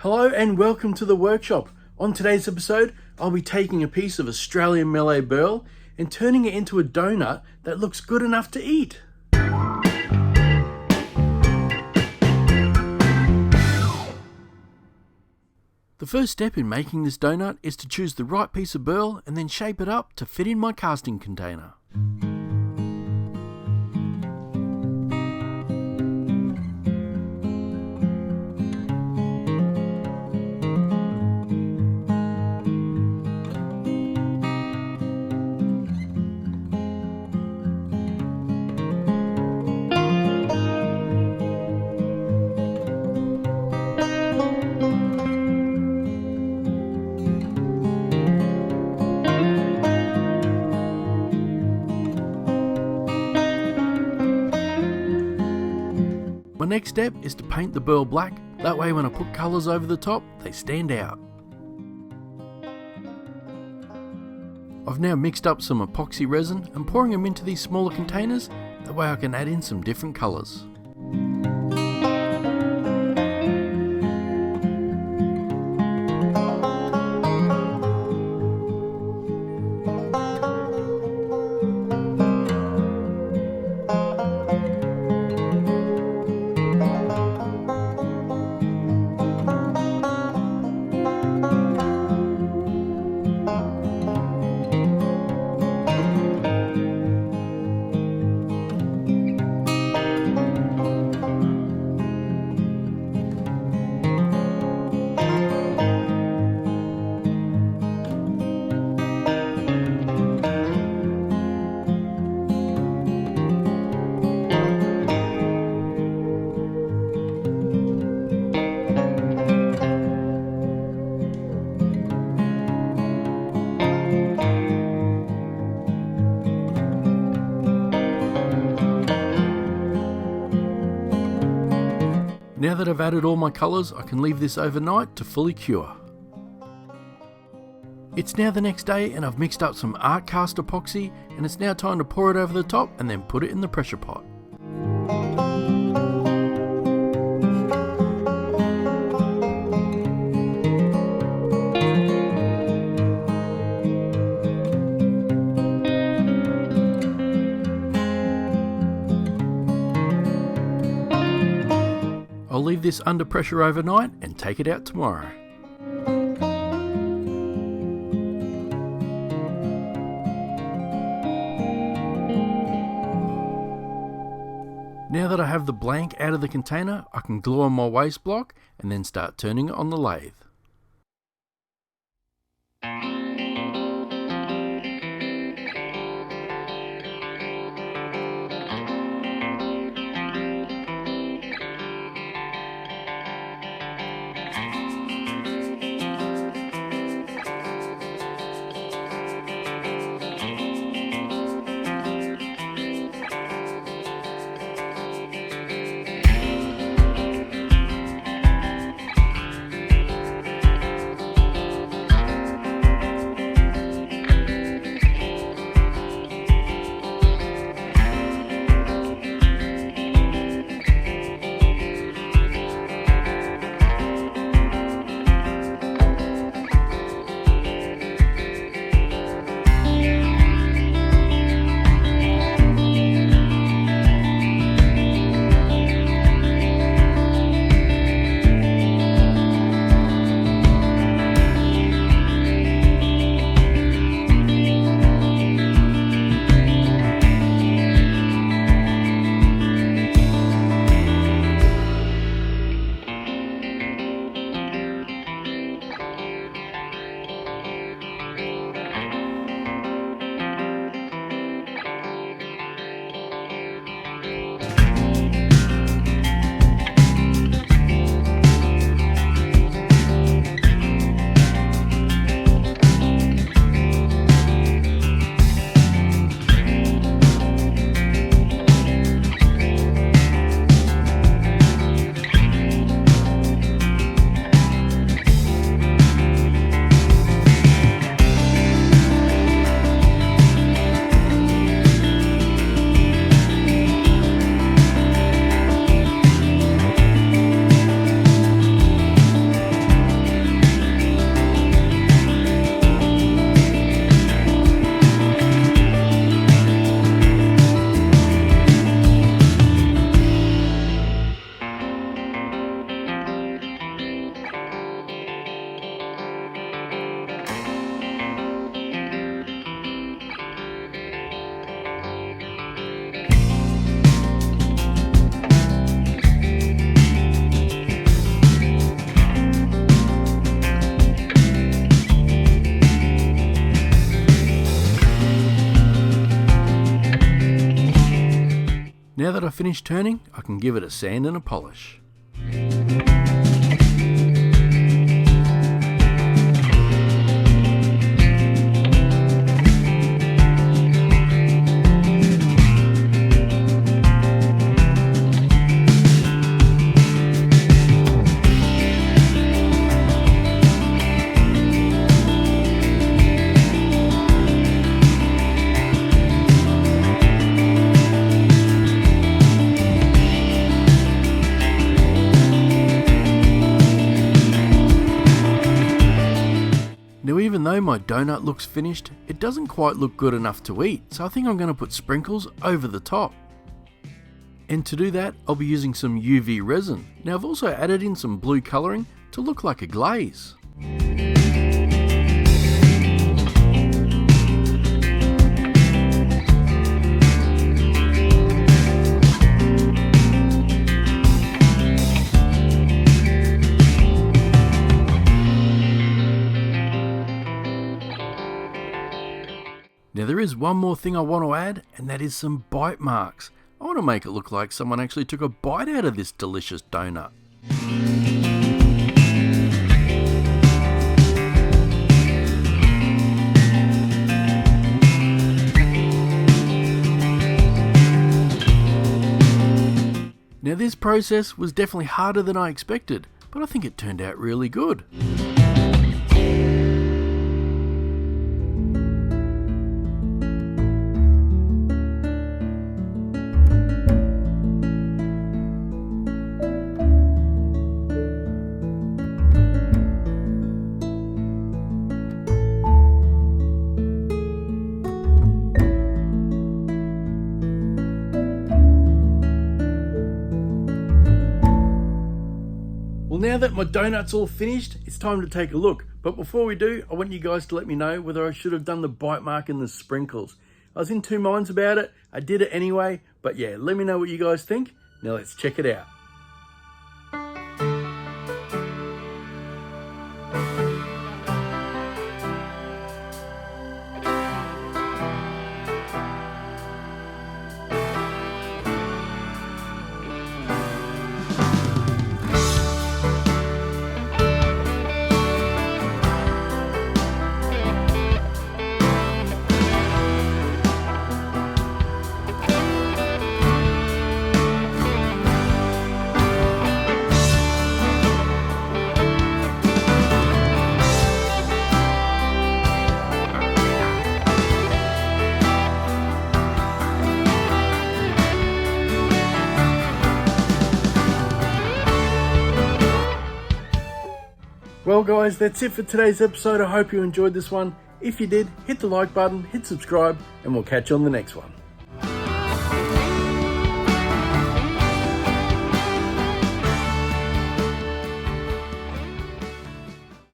Hello and welcome to the workshop. On today's episode, I'll be taking a piece of Australian melee burl and turning it into a donut that looks good enough to eat. The first step in making this donut is to choose the right piece of burl and then shape it up to fit in my casting container. My next step is to paint the burl black, that way when I put colours over the top, they stand out. I've now mixed up some epoxy resin and pouring them into these smaller containers, that way I can add in some different colours. Now that I've added all my colours, I can leave this overnight to fully cure. It's now the next day and I've mixed up some art cast epoxy and it's now time to pour it over the top and then put it in the pressure pot. I'll leave this under pressure overnight and take it out tomorrow. Now that I have the blank out of the container, I can glue on my waste block and then start turning it on the lathe. Now that I've finished turning, I can give it a sand and a polish. Now even though my donut looks finished, it doesn't quite look good enough to eat, so I think I'm going to put sprinkles over the top. And to do that, I'll be using some UV resin. Now I've also added in some blue colouring to look like a glaze. Now there is one more thing I want to add, and that is some bite marks. I want to make it look like someone actually took a bite out of this delicious donut. Now this process was definitely harder than I expected, but I think it turned out really good. Well, now that my donut's all finished, it's time to take a look. But before we do, I want you guys to let me know whether I should have done the bite mark and the sprinkles. I was in two minds about it. I did it anyway. But yeah, let me know what you guys think. Now let's check it out. Well guys, that's it for today's episode. I hope you enjoyed this one. If you did, hit the like button, hit subscribe, and we'll catch you on the next one.